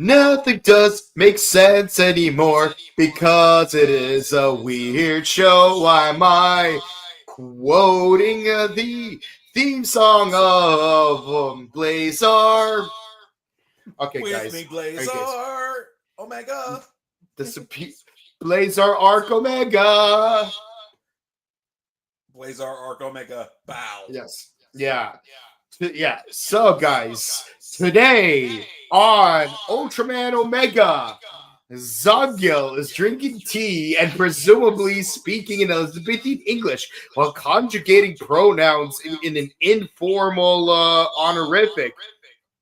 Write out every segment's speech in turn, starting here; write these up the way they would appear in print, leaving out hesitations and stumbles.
Nothing does make sense anymore because it is a weird show. Why am I quoting the theme song of Blazar? Okay, With guys. me, All right, guys. Blazar Omega. Blazar Arc Omega. Blazar Arc Omega. Bow. Yes. Yeah. Yeah. So, guys, today on Ultraman Omega, Zagyo is drinking tea and presumably speaking in Elizabethan English while conjugating pronouns in an informal honorific.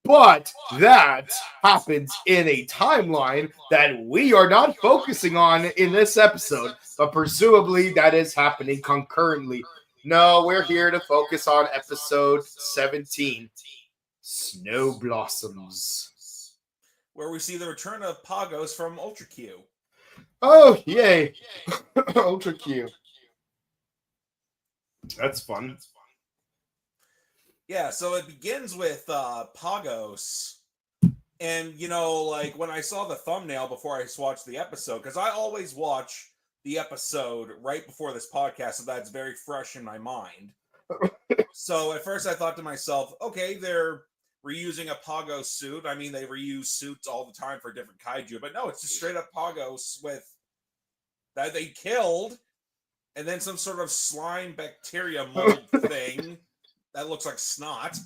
But that happens in a timeline that we are not focusing on in this episode, but presumably that is happening concurrently. No, we're here to focus on episode 17, Snow Blossoms. Where we see the return of Pagos from Ultra Q. Oh, yay. Ultra Q. That's fun. Yeah, so it begins with Pagos. And, you know, like when I saw the thumbnail before I watched the episode, because I always watch the episode right before this podcast, so that's very fresh in my mind. So at first I thought to myself, okay, they're reusing a Pagos suit. I mean, they reuse suits all the time for different kaiju, but no, it's just straight up Pagos with that they killed, and then some sort of slime bacteria mold thing that looks like snot.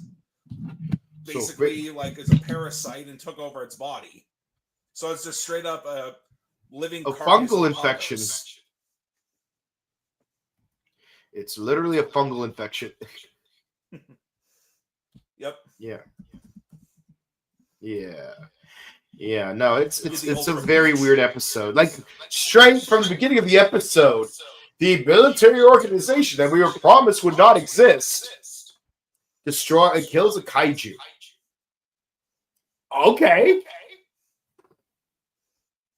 Basically, like it's a parasite and took over its body. So it's just straight up a living fungal infection. It's literally a fungal infection. Yep. Yeah. No, it's a very weird episode. Like straight from the beginning of the episode, the military organization that we were promised would not exist kills a kaiju. Okay.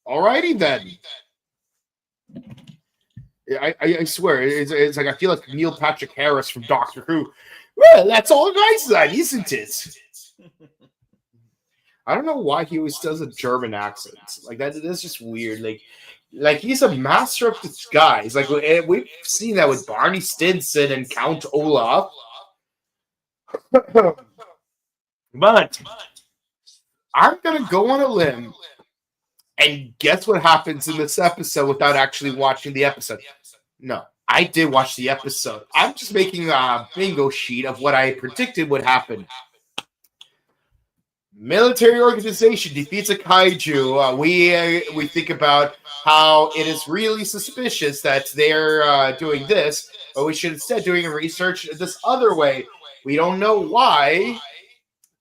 Alrighty then. I swear, it's like I feel like Neil Patrick Harris from Doctor Who. Well, that's all nice then, isn't it? I don't know why he always does a German accent. Like that's just weird. Like he's a master of disguise. Like we've seen that with Barney Stinson and Count Olaf. But I'm gonna go on a limb and guess what happens in this episode without actually watching the episode. No, I did watch the episode. I'm just making a bingo sheet of what I predicted would happen. Military organization defeats a kaiju. We think about how it is really suspicious that they're doing this, but we should instead doing research this other way. We don't know why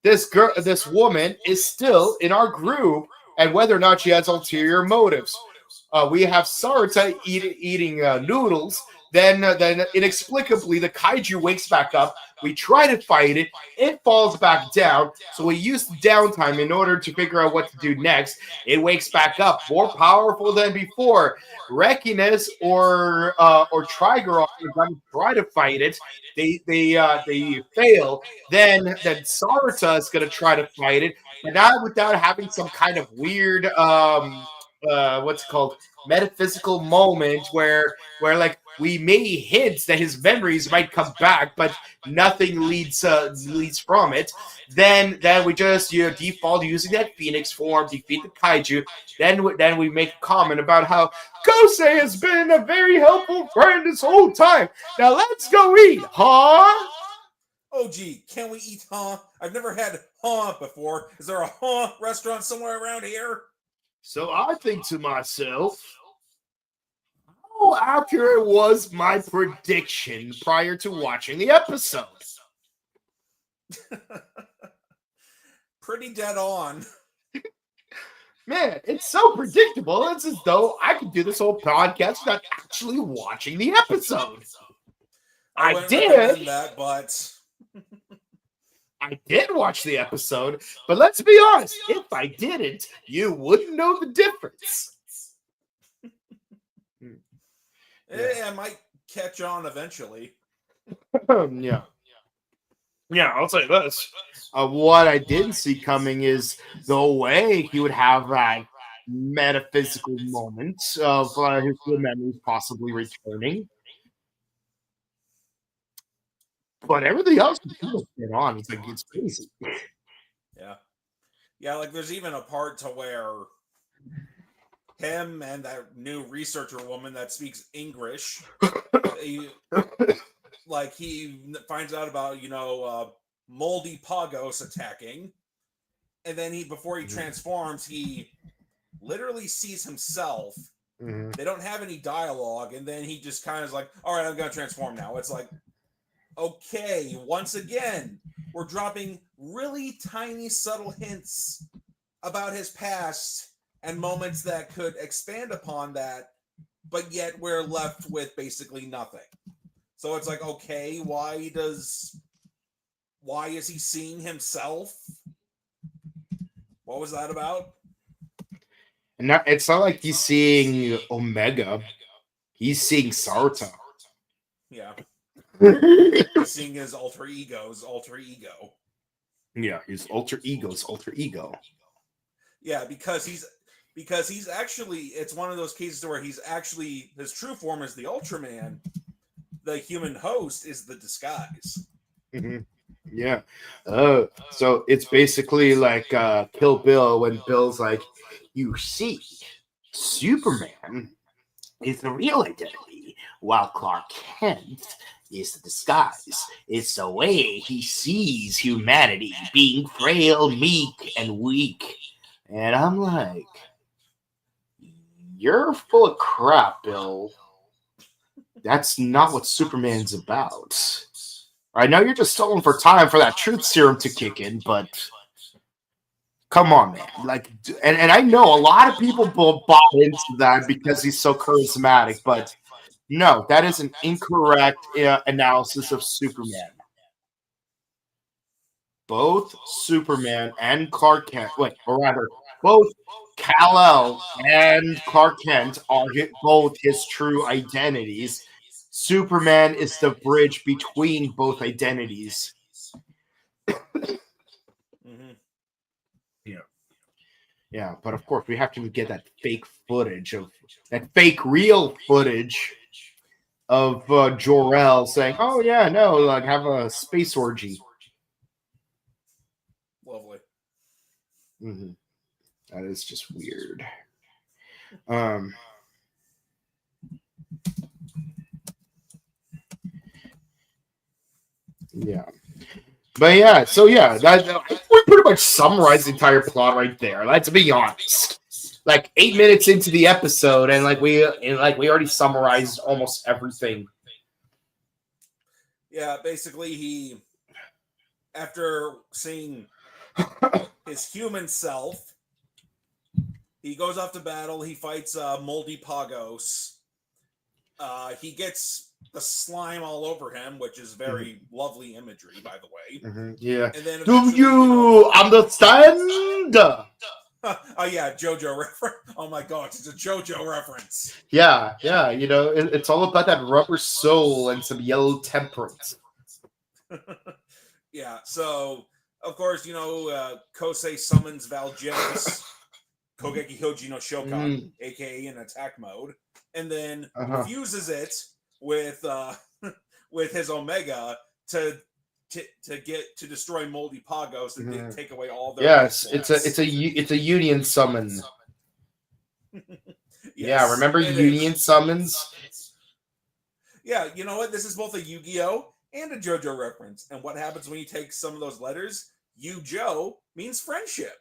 this woman is still in our group and whether or not she has ulterior motives. We have Sarita eating noodles. Then inexplicably, the kaiju wakes back up. We try to fight it. It falls back down. So we use the downtime in order to figure out what to do next. It wakes back up, more powerful than before. Rekiness or Trigeron are going to try to fight it. They fail. Then Sarita is going to try to fight it, but not without having some kind of weird what's it called, metaphysical moment where like we may hint that his memories might come back, but nothing leads from it. Then we just default using that phoenix form, defeat the kaiju. Then we make a comment about how Kosei has been a very helpful friend this whole time. Now let's go eat, huh? Oh gee, can we eat huh? I've never had huh before. Is there a huh restaurant somewhere around here? So I think to myself, how accurate was my prediction prior to watching the episode? Pretty dead on. Man, it's so predictable. It's as though I could do this whole podcast without actually watching the episode. I did that, but I did watch the episode, but let's be honest, if I didn't, you wouldn't know the difference. I might catch on eventually. Yeah. Yeah, I'll say this. What I didn't see coming is the way he would have that metaphysical moment of his memories possibly returning. But everything else is get on. It's like it's crazy. Yeah. Yeah, like there's even a part to where him and that new researcher woman that speaks English, he finds out about, moldy Pagos attacking, and then before he transforms, he literally sees himself. Mhm. They don't have any dialogue, and then he just kind of is like, all right, I'm gonna transform now. It's like, okay, once again, we're dropping really tiny, subtle hints about his past and moments that could expand upon that, but yet we're left with basically nothing. So it's like, okay, why is he seeing himself? What was that about? And it's not like he's seeing Omega. He's seeing Sarta. Yeah. He's seeing his alter ego's alter ego. Yeah, his alter ego's alter ego. Yeah, because he's actually, it's one of those cases where he's actually, his true form is the Ultraman. The human host is the disguise. Mm-hmm. Yeah. So it's basically like Kill Bill when Bill's like, you see, Superman is the real identity, while Clark Kent is the disguise. It's the way he sees humanity being frail, meek, and weak. And I'm like, you're full of crap, Bill. That's not what Superman's about. I know you're just stalling for time for that truth serum to kick in, but come on, man. Like, and I know a lot of people bought into that because he's so charismatic, but no, that is an incorrect analysis of Superman. Both Superman and Clark Kent, or rather, both Kal-El and Clark Kent are both his true identities. Superman is the bridge between both identities. Mm-hmm. Yeah, but of course we have to get that fake footage of that fake real footage of Jor-El saying, "Oh yeah, no, like have a space orgy." Lovely. Mm-hmm. That is just weird. Yeah. But yeah, so yeah, we pretty much summarized the entire plot right there. Let's be honest. Like 8 minutes into the episode, and we already summarized almost everything. Yeah, basically he, after seeing his human self, he goes off to battle. He fights Moldy Pagos. He gets the slime all over him, which is very lovely imagery, by the way. Yeah. And then do you understand? Oh yeah, JoJo reference. Oh my gosh, it's a JoJo reference. Yeah. It's all about that rubber soul and some yellow temperance. Yeah, so of course, Kosei summons Valgenis, Kogeki Hoji no Shokan, aka in attack mode, and then fuses it with with his Omega to destroy Moldy Pagos and take away all their. Yes, it's a union summon. Yes, yeah, remember union summons? Yeah, you know what? This is both a Yu-Gi-Oh! And a JoJo reference. And what happens when you take some of those letters? Yu-Jo means friendship.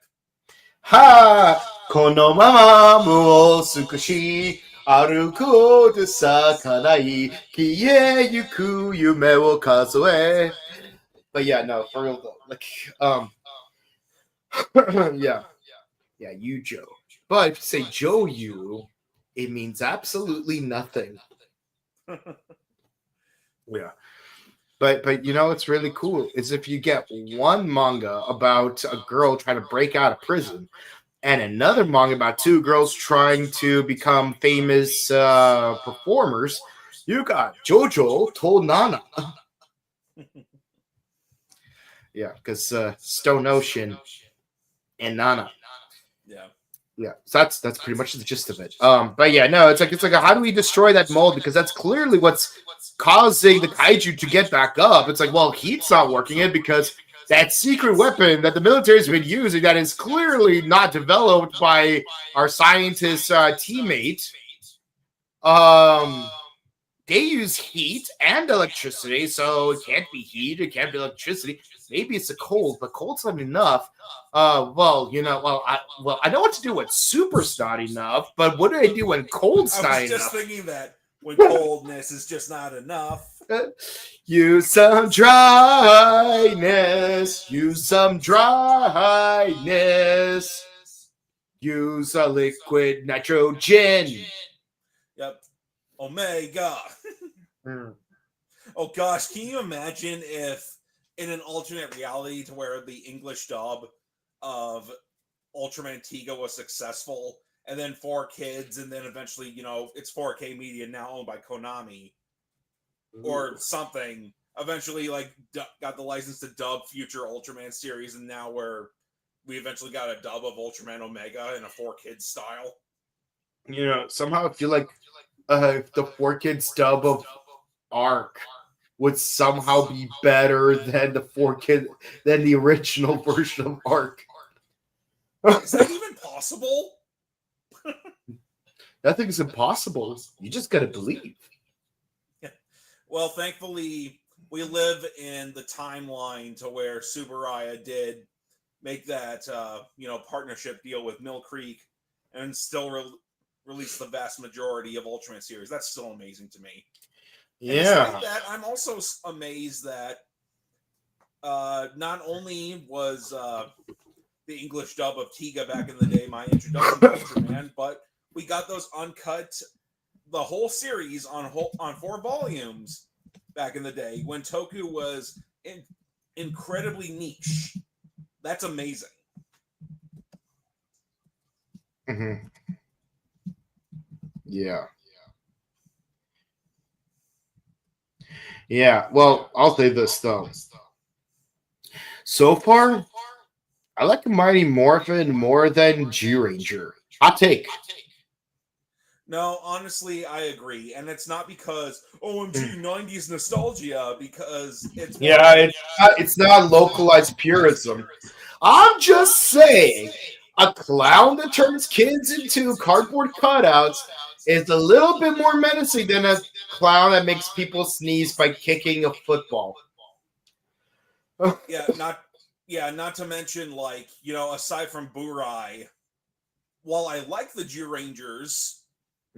Ha! Kono mama mo sukushi aruku de sakanai kie yuku yume wo kazue. But yeah, no, for real though. Like, yeah, Yu-Jo. But if you say Joyu, it means absolutely nothing. Yeah. But what's really cool is if you get one manga about a girl trying to break out of prison and another manga about two girls trying to become famous performers, you got JoJo Told Nana. Yeah, because Stone Ocean and Nana. Yeah. Yeah, so that's pretty much the gist of it. But yeah, no, it's like how do we destroy that mold? Because that's clearly what's causing the kaiju to get back up. It's like, well, heat's not working it because that secret weapon that the military's been using that is clearly not developed by our scientist teammate. They use heat and electricity, so it can't be heat, it can't be electricity. Maybe it's a cold, but cold's not enough. I know what to do when super's not enough, but what do I do when cold's I not was just enough? thinking that when coldness is just not enough. Use some dryness. Use some dryness. Use a liquid nitrogen. Yep. Omega. Oh gosh, can you imagine if in an alternate reality to where the English dub of Ultraman Tiga was successful, and then 4Kids, and then eventually, it's 4K Media now owned by Konami or something. Eventually, got the license to dub future Ultraman series, and now we eventually got a dub of Ultraman Omega in a 4Kids style. Somehow I feel like the 4Kids dub of Arc would somehow be better than than the original version of Arc. Is that even possible? Nothing is impossible. You just gotta believe. Well, thankfully, we live in the timeline to where Tsuburaya did make that partnership deal with Mill Creek and still release the vast majority of Ultraman series. That's still amazing to me. Yeah. And despite that, I'm also amazed that not only was the English dub of Tiga back in the day my introduction to Ultraman, but we got those uncut, the whole series on 4 volumes back in the day when Toku was incredibly niche. That's amazing. Mm-hmm. Yeah. Yeah. Well, I'll say this though. So far, I like the Mighty Morphin more than G-Ranger. Hot take. No, honestly, I agree. And it's not because, OMG, 90s nostalgia, because it's... It's not localized purism. I'm just saying, a clown that turns kids into cardboard cutouts is a little bit more menacing than a clown that makes people sneeze by kicking a football. Not to mention, aside from Burai, while I like the G-Rangers,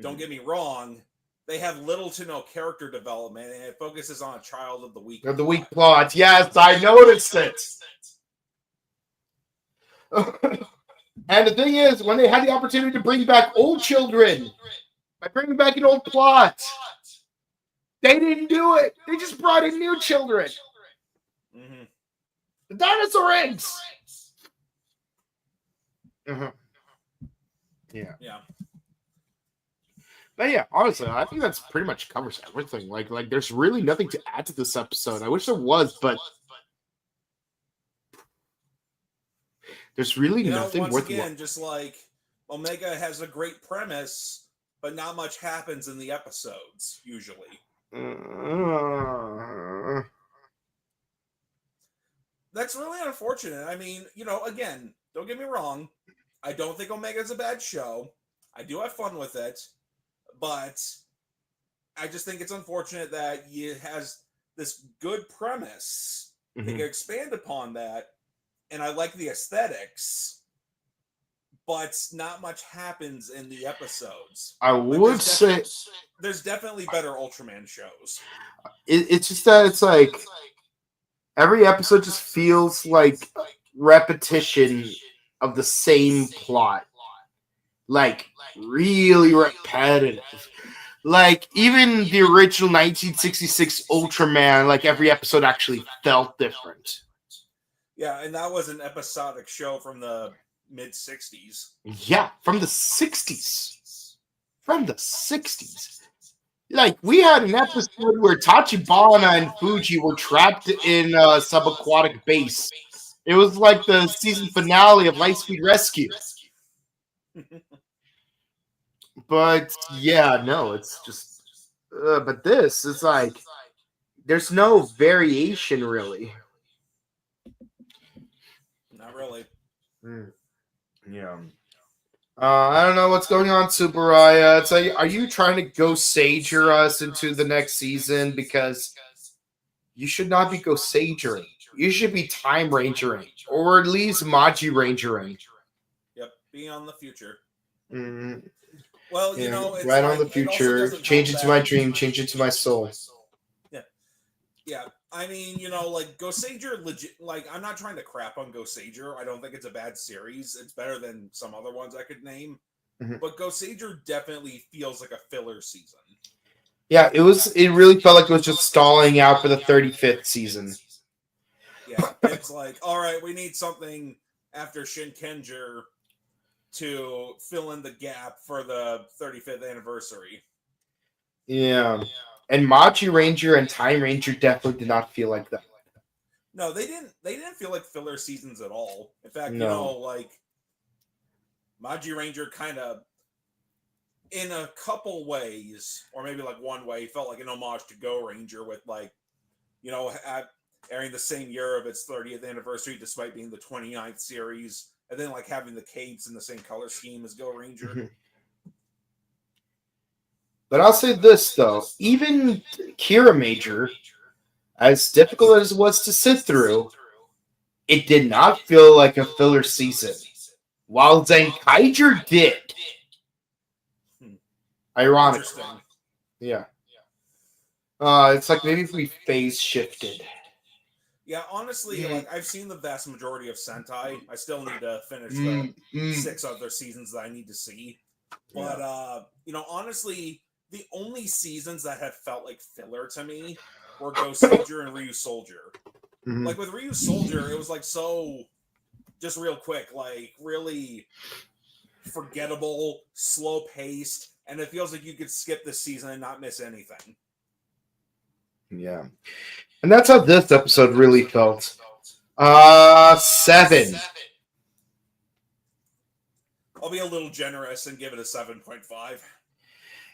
don't get me wrong, they have little to no character development, and it focuses on a child of the weak. Of the weak plot. Yes, I noticed it. And the thing is, when they had the opportunity to bring back old children by bringing back an old plot, they didn't do it. They just brought in new children. Mm-hmm. The dinosaur eggs. Mm-hmm. Yeah. But yeah, honestly, I think that's pretty much covers everything. Like there's really nothing to add to this episode. I wish there was, but there's really nothing once worth again, just like Omega has a great premise, but not much happens in the episodes, usually. That's really unfortunate. I mean, again, don't get me wrong. I don't think Omega's a bad show. I do have fun with it. But I just think it's unfortunate that it has this good premise. Mm-hmm. They can expand upon that. And I like the aesthetics. But not much happens in the episodes. I would say there's definitely better Ultraman shows. It's just that it's like every episode just feels like repetition of the same plot. Like really repetitive. Like even the original 1966 Ultraman, like every episode actually felt different. Yeah, and that was an episodic show from the mid-60s. Yeah, from the 60s. From the 60s. Like, we had an episode where Tachibana and Fuji were trapped in a subaquatic base. It was like the season finale of Lightspeed Rescue. But yeah, no, it's just. But this is like, there's no variation really. Not really. Yeah. I don't know what's going on, Tsuburaya. It's like, are you trying to go Sager us into the next season? Because you should not be go Sagering. You should be Time Rangering, or at least Maji Rangering. Yep, be on the future. Mm, Well, yeah, you know, it's right like, on the future. Change it to my dream. Change it to my soul. Yeah, I mean, you know, like Gosager, legit. Like, I'm not trying to crap on Gosager. I don't think it's a bad series. It's better than some other ones I could name. Mm-hmm. But Gosager definitely feels like a filler season. Yeah, it was. It really felt like it was just stalling out for the 35th season. Yeah, it's like, all right, we need something after Shinkenger to fill in the gap for the 35th anniversary. Yeah. And Machi Ranger and Time Ranger definitely did not feel like that. No, they didn't. They didn't feel like filler seasons at all. In fact, No. you know, like Maji Ranger kind of, in a couple ways, or maybe like one way, felt like an homage to Go Ranger with, like, you know, airing the same year of its 30th anniversary, despite being the 29th series, and then like having the capes in the same color scheme as Go Ranger. Mm-hmm. But I'll say this, though. Even Kira Major, as difficult as it was to sit through, it did not feel like a filler season. While Zenkaiger did. Ironic. Yeah. It's like maybe if we phase shifted. Yeah, honestly, like, I've seen the vast majority of Sentai. I still need to finish the 6 other seasons that I need to see. But, you know, honestly, the only seasons that have felt like filler to me were Gosager and Ryu Soldier. Mm-hmm. Like, with Ryu Soldier, it was, like, so, just real quick, like, really forgettable, slow-paced, and it feels like you could skip this season and not miss anything. Yeah. And that's how this episode really felt. 7. I'll be a little generous and give it a 7.5.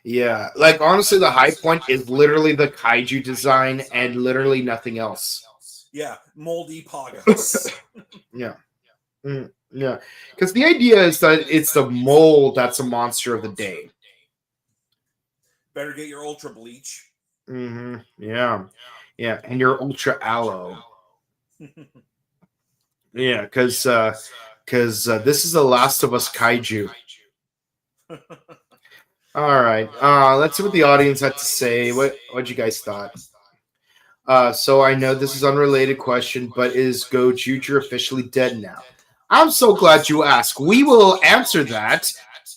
Yeah, like honestly, the high point is literally the kaiju design and literally nothing else. Yeah, moldy Pagos. Yeah. Yeah. Because the idea is that it's the mold that's a monster of the day. Better get your Ultra Bleach. Mm-hmm. Yeah. Yeah. And your Ultra Aloe. Yeah, because this is the Last of Us kaiju. All right. Let's see what the audience had to say. What you guys thought? So I know this is an unrelated question, but is Go Juju officially dead now? I'm so glad you asked. We will answer that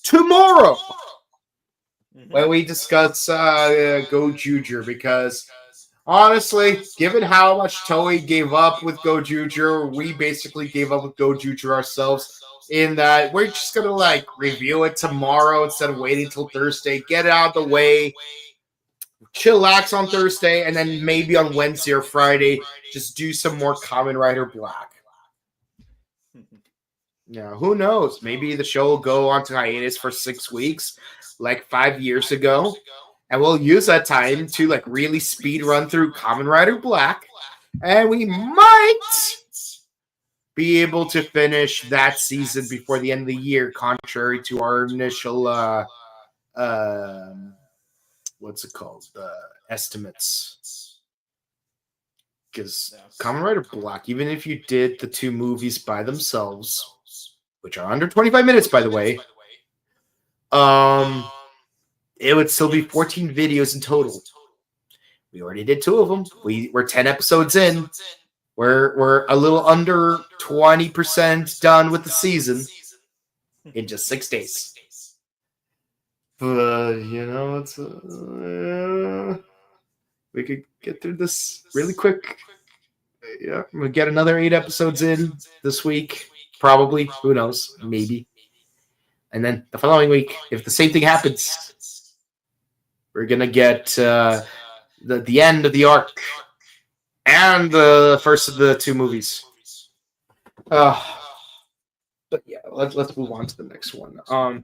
tomorrow when we discuss Go Juju, because honestly, given how much Toei gave up with Go Juju, we basically gave up with Go Juju ourselves. In that we're just gonna like review it tomorrow instead of waiting till Thursday, get it out of the way, chillax on Thursday, and then maybe on Wednesday or Friday just do some more Kamen Rider Black. Yeah, who knows? Maybe the show will go on to hiatus for 6 weeks, like 5 years ago, and we'll use that time to like really speed run through Kamen Rider Black, and we might be able to finish that season before the end of the year, contrary to our initial what's it called? Estimates. Because Kamen Rider Black, even if you did the 2 movies by themselves, which are under 25 minutes, by the way, it would still be 14 videos in total. We already did 2 of them. We're 10 episodes in. We're a little under 20% done with the season in just 6 days. But, you know, it's we could get through this really quick. Yeah, we'll get another 8 episodes in this week. Probably. Who knows? Maybe. And then the following week, if the same thing happens, We're gonna get the end of the arc and the first of the two movies. But yeah, let's move on to the next one.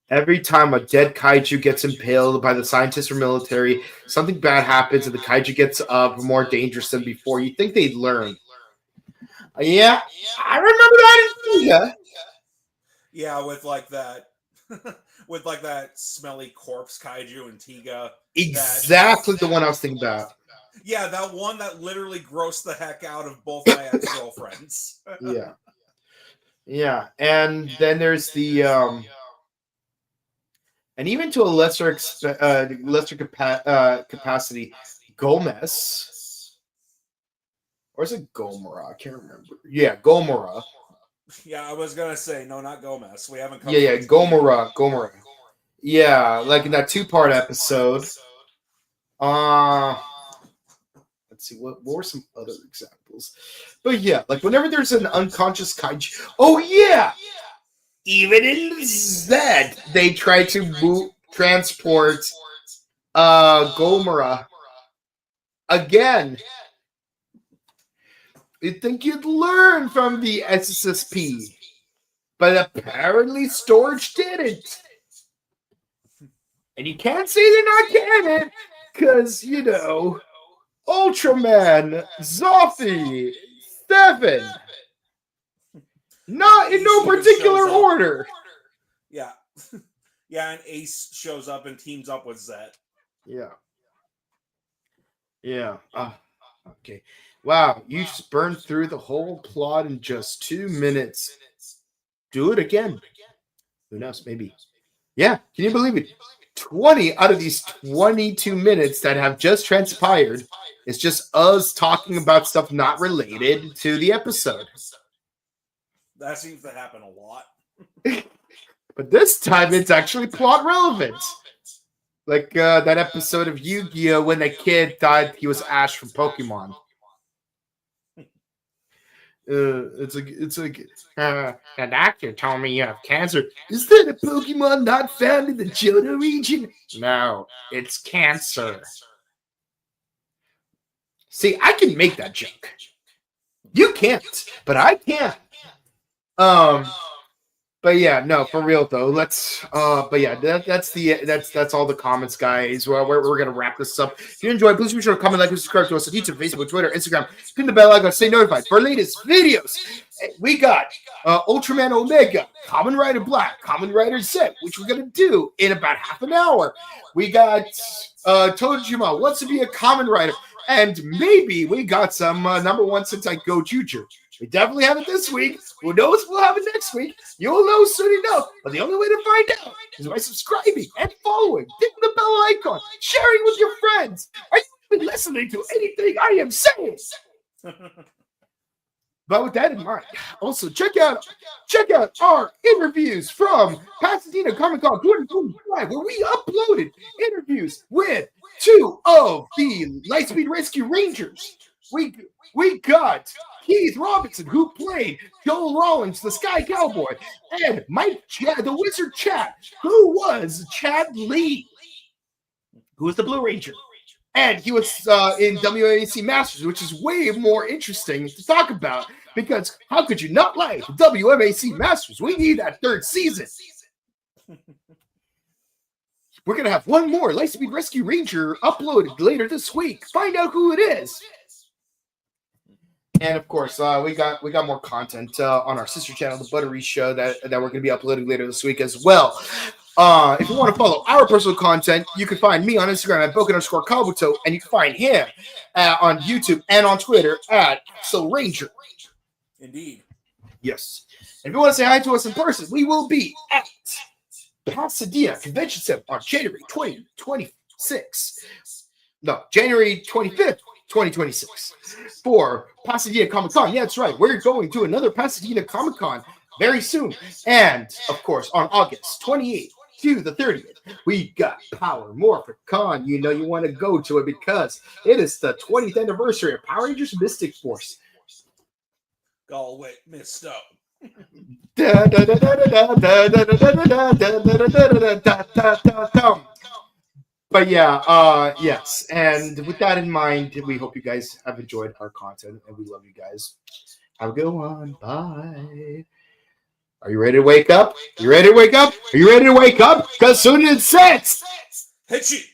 Every time a dead kaiju gets impaled by the scientists or military, something bad happens and the kaiju gets more dangerous than before. You'd think they'd learn. Yeah, I remember that in Tiga. Yeah, with like that, with like that smelly corpse kaiju in Tiga. Exactly the one I was thinking about. Yeah, that one that literally grossed the heck out of both my ex-girlfriends. Yeah. Yeah, and then there's the and even to a lesser capacity, Gomez, or is it Gomora? I can't remember. Yeah, Gomora. Yeah, I was gonna say no, not Gomez. We haven't come. Yeah, Gomora. Yeah, like in that 2-part episode. Let's see, what were some other examples? But yeah, like whenever there's an unconscious kaiju. Oh yeah! Even in Z, they try to transport Gomora. Again. You'd think you'd learn from the SSSP. But apparently Storage didn't. And you can't say they're not canon, because, you know, Ultraman, Zoffy, Stefan. Not in no particular order. Yeah. Yeah, and Ace shows up and teams up with Zet. Yeah. Yeah. Okay. Wow, you just burned through the whole plot in just 2 minutes. Do it again. Who knows? Maybe. Yeah, can you believe it? 20 out of these 22 minutes that have just transpired is just us talking about stuff not related to the episode. That seems to happen a lot. But this time it's actually plot relevant. Like that episode of Yu-Gi-Oh! When the kid thought he was Ash from Pokemon. It's like the doctor told me you have cancer. Is that a Pokemon not found in the Johto region? No, it's cancer. See, I can make that joke. You can't, but I can. But yeah, no, for real though. Let's but yeah, that's all the comments, guys. Well, we're gonna wrap this up. If you enjoyed, please be sure to comment, like, and subscribe to us on YouTube, Facebook, Twitter, Instagram. Click the bell icon, stay notified for our latest videos. We got Ultraman Omega, Kamen Rider Black, Kamen Rider Z, which we're gonna do in about half an hour. We got Tojima wants to be a Kamen Rider, and maybe we got some number 1 Sentai Go Juju. We definitely have it this week. Who knows if we'll have it next week? You'll know soon enough. But the only way to find out is by subscribing and following, hitting the bell icon, sharing with your friends. Are you even listening to anything I am saying? But with that in mind, also check out our interviews from Pasadena Comic Con 2025, where we uploaded interviews with 2 of the Lightspeed Rescue Rangers. We got Keith Robinson, who played Joel Rollins, the Sky Cowboy, and Mike the Wizard Chad, who was Chad Lee, who was the Blue Ranger. And he was in WMAC Masters, which is way more interesting to talk about, because how could you not like WMAC Masters? We need that 3rd season. We're going to have one more Lightspeed Rescue Ranger uploaded later this week. Find out who it is. And of course, we got more content on our sister channel, The Buttery Show, that we're going to be uploading later this week as well. If you want to follow our personal content, you can find me on Instagram at Boku_Kabuto, and you can find him on YouTube and on Twitter at Axel Ranger. Indeed. Yes. And if you want to say hi to us in person, we will be at Pasadena Convention Center on January 2026. No, January 25th. 2026 for Pasadena Comic Con. Yeah, that's right. We're going to another Pasadena Comic Con very soon. And of course, on August 28th to the 30th, we got Power Morphin Con. You know you want to go to it because it is the 20th anniversary of Power Rangers Mystic Force. Galway Misto. But yeah, yes. And with that in mind, we hope you guys have enjoyed our content, and we love you guys. Have a good one. Bye. Are you ready to wake up? You ready to wake up? Are you ready to wake up? Because soon it's 6. Hitchy.